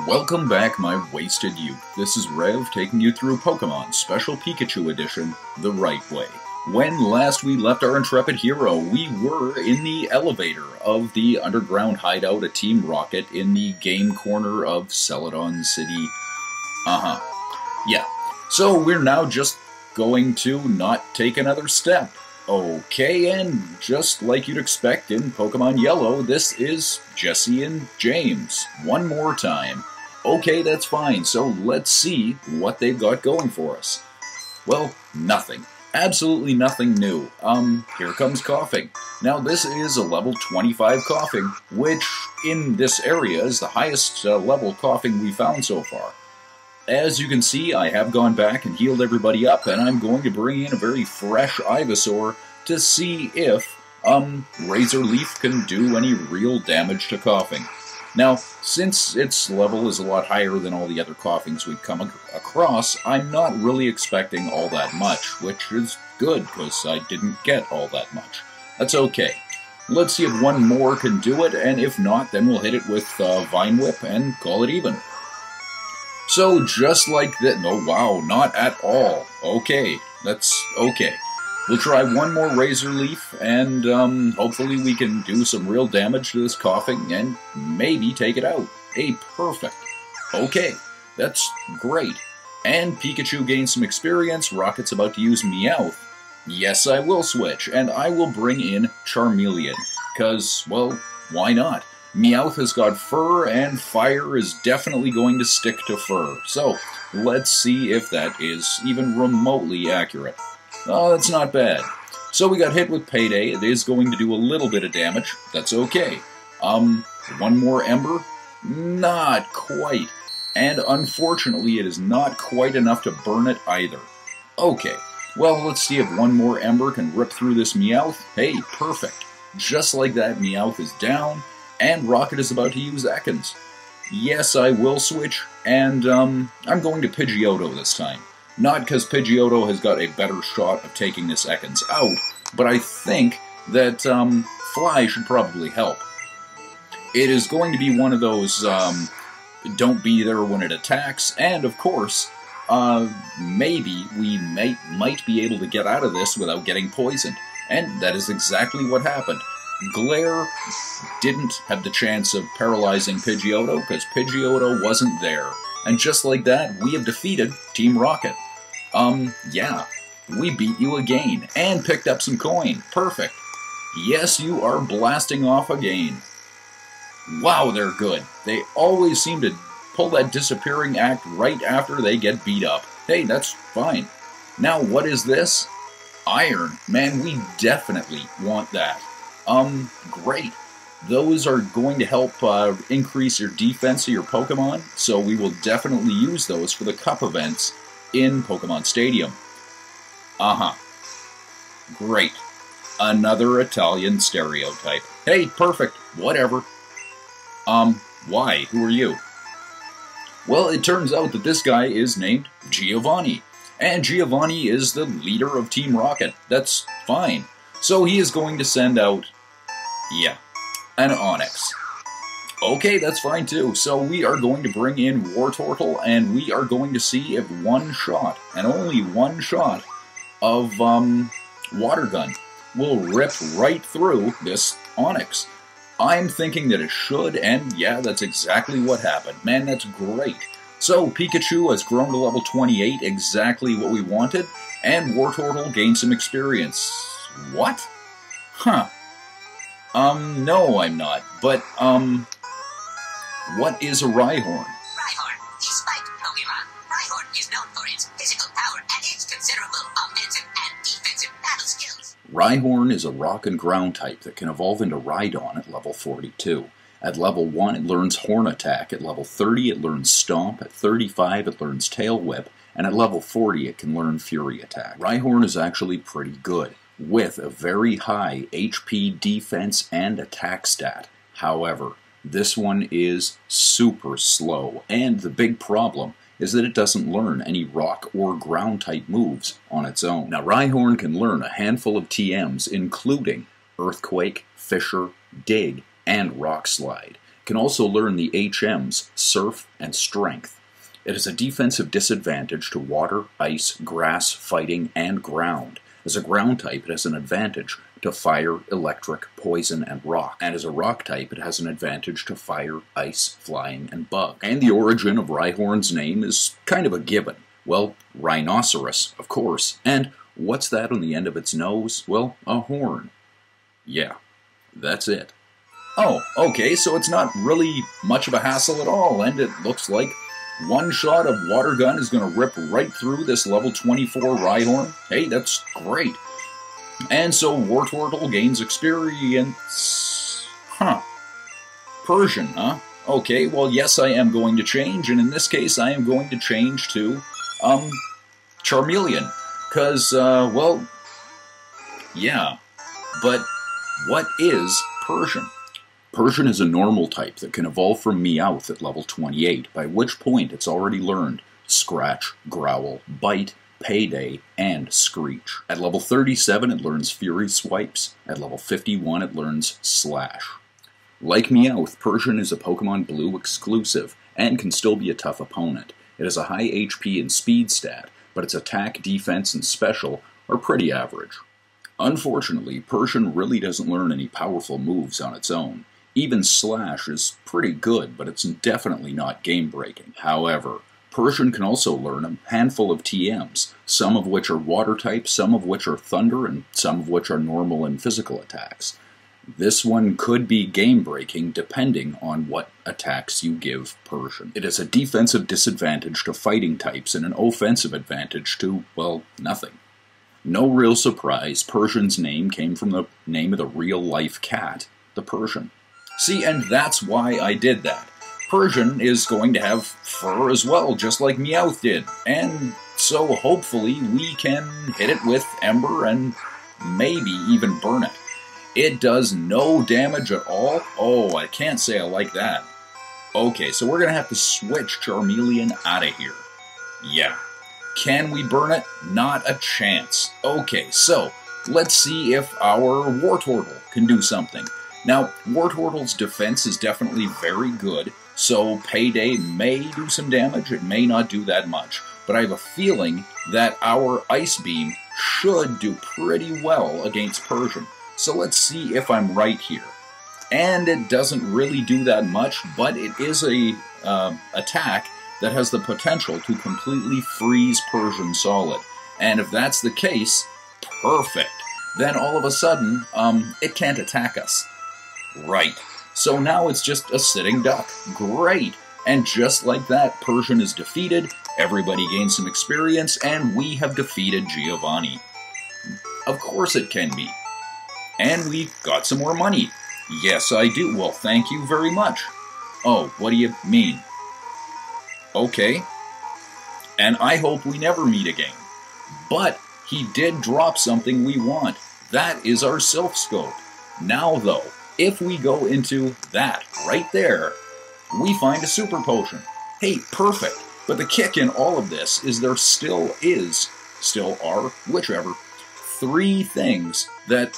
Welcome back, my wasted youth. This is Rev taking you through Pokemon Special Pikachu Edition the right way. When last we left our intrepid hero, we were in the elevator of the underground hideout at Team Rocket in the game corner of Celadon City. Yeah. So we're now just going to not take another step. Okay, and just like you'd expect in Pokemon Yellow, this is Jesse and James. One more time. Okay, that's fine, so let's see what they've got going for us. Well, nothing. Absolutely nothing new. Here comes Coughing. Now, this is a level 25 Coughing, which in this area is the highest level Coughing we've found so far. As you can see, I have gone back and healed everybody up, and I'm going to bring in a very fresh Ivysaur to see if Razor Leaf can do any real damage to Coughing. Now, since its level is a lot higher than all the other Coughings we've come across, I'm not really expecting all that much, which is good, because I didn't get all that much. That's okay. Let's see if one more can do it, and if not, then we'll hit it with Vine Whip and call it even. So, just like that, no, wow, not at all. Okay, that's okay. We'll try one more Razor Leaf, and hopefully we can do some real damage to this Coughing, and maybe take it out. Hey, perfect. Okay, that's great. And Pikachu gains some experience. Rocket's about to use Meowth. Yes, I will switch, and I will bring in Charmeleon, because, well, why not? Meowth has got fur, and fire is definitely going to stick to fur. So, let's see if that is even remotely accurate. Oh, that's not bad. So we got hit with Payday. It is going to do a little bit of damage. That's okay. One more Ember? Not quite. And unfortunately, it is not quite enough to burn it either. Okay. Well, let's see if one more Ember can rip through this Meowth. Hey, perfect. Just like that, Meowth is down. And Rocket is about to use Ekans. Yes, I will switch, and I'm going to Pidgeotto this time. Not because Pidgeotto has got a better shot of taking this Ekans out, but I think that Fly should probably help. It is going to be one of those don't be there when it attacks, and of course, maybe we might be able to get out of this without getting poisoned. And that is exactly what happened. Glare didn't have the chance of paralyzing Pidgeotto because Pidgeotto wasn't there. And just like that, we have defeated Team Rocket. Yeah, we beat you again and picked up some coin. Perfect. Yes, you are blasting off again. Wow, they're good. They always seem to pull that disappearing act right after they get beat up. Hey, that's fine. Now, what is this? Iron. Man, we definitely want that. Great. Those are going to help increase your defense of your Pokemon, so we will definitely use those for the Cup events in Pokemon Stadium. Great. Another Italian stereotype. Hey, perfect. Whatever. Why? Who are you? Well, it turns out that this guy is named Giovanni, and Giovanni is the leader of Team Rocket. That's fine. So he is going to send out, yeah, an Onix. Okay, that's fine too. So we are going to bring in Wartortle, and we are going to see if one shot, and only one shot, of Water Gun will rip right through this Onix. I'm thinking that it should, and yeah, that's exactly what happened. Man, that's great. So Pikachu has grown to level 28, exactly what we wanted, and Wartortle gained some experience. What? Huh. No, I'm not. But, what is a Rhyhorn? Rhyhorn, despite Pokemon, Rhyhorn is known for its physical power and its considerable offensive and defensive battle skills. Rhyhorn is a rock and ground type that can evolve into Rhydon at level 42. At level 1, it learns Horn Attack. At level 30, it learns Stomp. At 35, it learns Tail Whip. And at level 40, it can learn Fury Attack. Rhyhorn is actually pretty good, with a very high HP, defense, and attack stat. However, this one is super slow, and the big problem is that it doesn't learn any rock or ground type moves on its own. Now, Rhyhorn can learn a handful of TMs, including Earthquake, Fissure, Dig, and Rock Slide. can also learn the HMs, Surf and Strength. It is a defensive disadvantage to water, ice, grass, fighting, and ground. As a ground type, it has an advantage to fire, electric, poison, and rock. And as a rock type, it has an advantage to fire, ice, flying, and bug. And the origin of Rhyhorn's name is kind of a given. Well, rhinoceros, of course. And what's that on the end of its nose? Well, a horn. Yeah, that's it. Oh, okay, so it's not really much of a hassle at all, and it looks like one shot of water gun is going to rip right through this level 24 Rhyhorn. Hey, that's great. And so Wartortle gains experience. Persian, huh? Okay, well, yes, I am going to change, and in this case, I am going to change to, Charmeleon. Because, well, yeah. But what is Persian? Persian is a normal type that can evolve from Meowth at level 28, by which point it's already learned Scratch, Growl, Bite, Payday, and Screech. At level 37 it learns Fury Swipes, at level 51 it learns Slash. Like Meowth, Persian is a Pokemon Blue exclusive, and can still be a tough opponent. It has a high HP and speed stat, but its attack, defense, and special are pretty average. Unfortunately, Persian really doesn't learn any powerful moves on its own. Even Slash is pretty good, but it's definitely not game-breaking. However, Persian can also learn a handful of TMs, some of which are water type, some of which are thunder, and some of which are normal and physical attacks. This one could be game-breaking depending on what attacks you give Persian. It has a defensive disadvantage to fighting types and an offensive advantage to, well, nothing. No real surprise, Persian's name came from the name of the real-life cat, the Persian. See, and that's why I did that. Persian is going to have fur as well, just like Meowth did, and so hopefully we can hit it with Ember and maybe even burn it. It does no damage at all? Oh, I can't say I like that. Okay, so we're going to have to switch Charmeleon out of here. Yeah. Can we burn it? Not a chance. Okay, so let's see if our Wartortle can do something. Now, Wartortle's defense is definitely very good, so Payday may do some damage, it may not do that much, but I have a feeling that our Ice Beam should do pretty well against Persian. So let's see if I'm right here. And it doesn't really do that much, but it is a attack that has the potential to completely freeze Persian solid. And if that's the case, perfect. Then all of a sudden, it can't attack us. Right. So now it's just a sitting duck. Great. And just like that, Persian is defeated, everybody gains some experience, and we have defeated Giovanni. Of course it can be. And we got some more money. Yes, I do. Well, thank you very much. Oh, what do you mean? Okay. And I hope we never meet again. But he did drop something we want. That is our Silph Scope. Now, though, if we go into that right there, we find a super potion. Hey, perfect. But the kick in all of this is there still are, whichever, 3 things that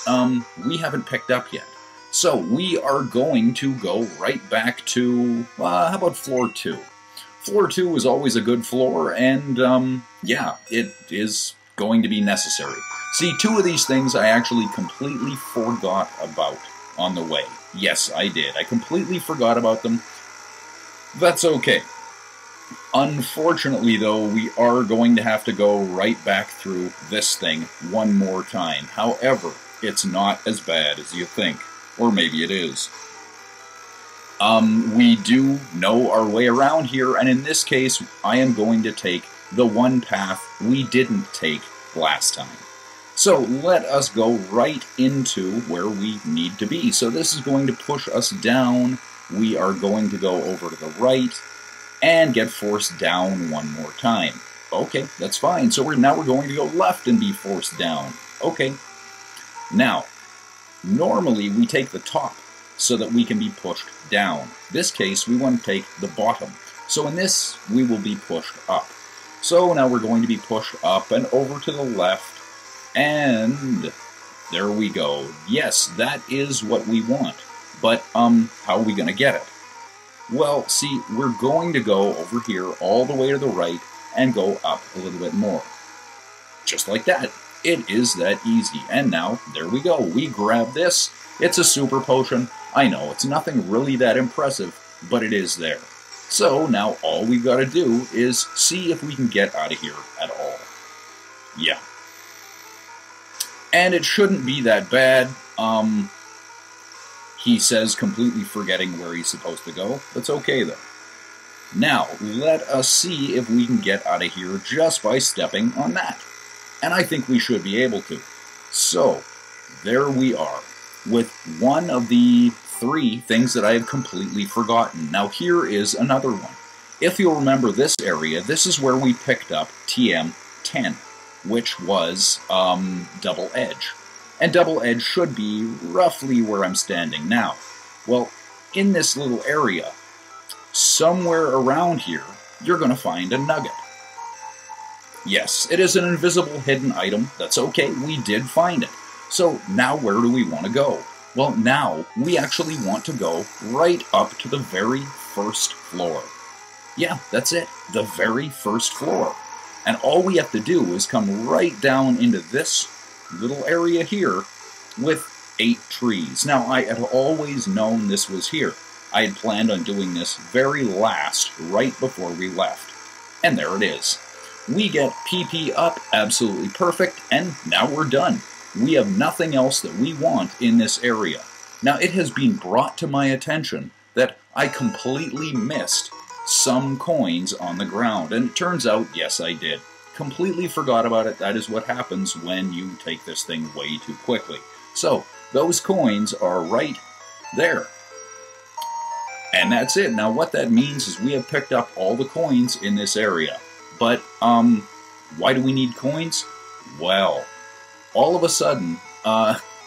we haven't picked up yet. So we are going to go right back to, how about floor 2? Floor 2 is always a good floor, and yeah, it is going to be necessary. See, 2 of these things I actually completely forgot about on the way. Yes, I did. I completely forgot about them. That's okay. Unfortunately, though, we are going to have to go right back through this thing one more time. However, it's not as bad as you think. Or maybe it is. We do know our way around here, and in this case, I am going to take the one path we didn't take last time. So let us go right into where we need to be. So this is going to push us down. We are going to go over to the right and get forced down one more time. Okay, that's fine. So now we're going to go left and be forced down. Okay. Now, normally we take the top so that we can be pushed down. This case, we want to take the bottom. So in this, we will be pushed up. So now we're going to be pushed up and over to the left. And there we go. Yes, that is what we want. But, how are we going to get it? Well, see, we're going to go over here all the way to the right and go up a little bit more. Just like that. It is that easy. And now, there we go. We grab this. It's a super potion. I know, it's nothing really that impressive, but it is there. So now all we've got to do is see if we can get out of here at all. Yeah. And it shouldn't be that bad. He says completely forgetting where he's supposed to go. That's okay, though. Now, let us see if we can get out of here just by stepping on that. And I think we should be able to. So, there we are, with one of the 3 things that I have completely forgotten. Now, here is another one. If you'll remember this area, this is where we picked up TM10, which was Double Edge. And Double Edge should be roughly where I'm standing now. Well, in this little area, somewhere around here, you're going to find a nugget. Yes, it is an invisible hidden item. That's okay, we did find it. So now where do we want to go? Well, now we actually want to go right up to the very first floor. Yeah, that's it, the very first floor. And all we have to do is come right down into this little area here with 8 trees. Now, I had always known this was here. I had planned on doing this very last, right before we left. And there it is. We get PP up, absolutely perfect, and now we're done. We have nothing else that we want in this area. Now, it has been brought to my attention that I completely missed some coins on the ground, and it turns out, yes, I did. Completely forgot about it. That is what happens when you take this thing way too quickly. So, those coins are right there. And that's it. Now, what that means is we have picked up all the coins in this area. But, why do we need coins? Well, all of a sudden,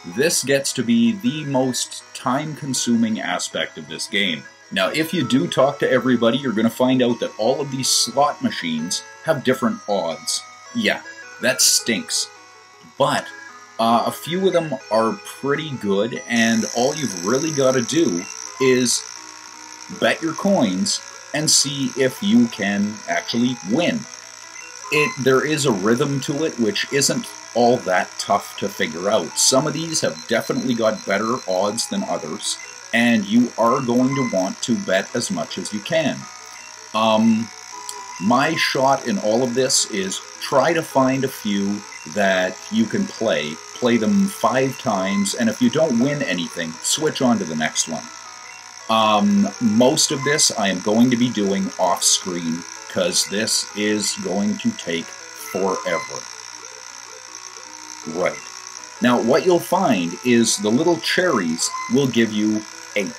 this gets to be the most time-consuming aspect of this game. Now, if you do talk to everybody, you're going to find out that all of these slot machines have different odds. Yeah, that stinks. But a few of them are pretty good, and all you've really got to do is bet your coins and see if you can actually win. There is a rhythm to it, which isn't all that tough to figure out. Some of these have definitely got better odds than others, and you are going to want to bet as much as you can. My shot in all of this is try to find a few that you can play them 5 times, and if you don't win anything, switch on to the next one. Most of this I am going to be doing off-screen, because this is going to take forever. Right. Now, what you'll find is the little cherries will give you 8.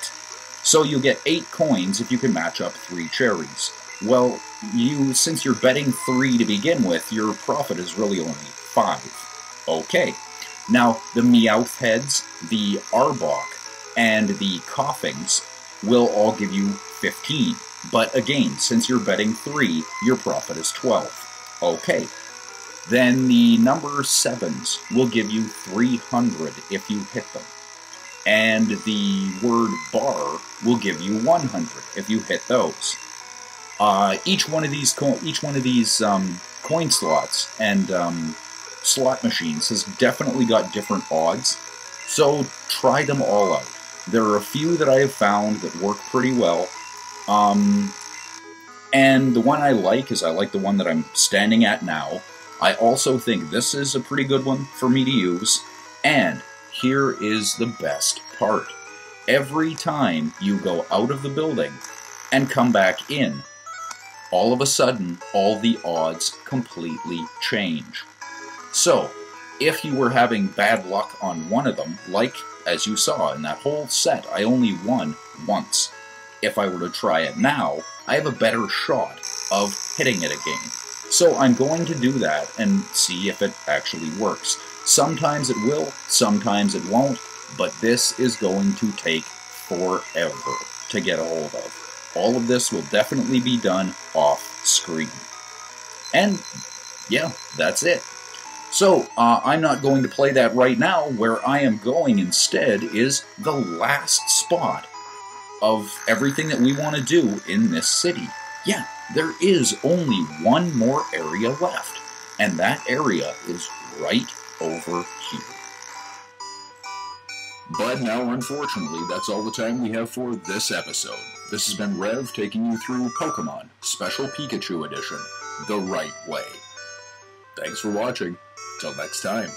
So you'll get 8 coins if you can match up 3 cherries. Well, since you're betting 3 to begin with, your profit is really only 5. Okay. Now, the Meowth heads, the Arbok, and the Coughings will all give you 15. But again, since you're betting 3, your profit is 12. Okay. Then the number 7s will give you 300 if you hit them. And the word bar will give you 100 if you hit those. Each one of these coin slots and slot machines has definitely got different odds, so try them all out. There are a few that I have found that work pretty well, and the one I like is I like the one that I'm standing at now. I also think this is a pretty good one for me to use, and here is the best part. Every time you go out of the building and come back in, all of a sudden, all the odds completely change. So, if you were having bad luck on one of them, like, as you saw in that whole set, I only won once. If I were to try it now, I have a better shot of hitting it again. So I'm going to do that and see if it actually works. Sometimes it will, sometimes it won't, but this is going to take forever to get a hold of. All of this will definitely be done off screen. And yeah, that's it. So I'm not going to play that right now. Where I am going instead is the last spot. of everything that we want to do in this city. Yeah, there is only one more area left, and that area is right over here. But now, unfortunately, that's all the time we have for this episode. This has been Rev taking you through Pokemon Special Pikachu Edition, the right way. Thanks for watching. Till next time.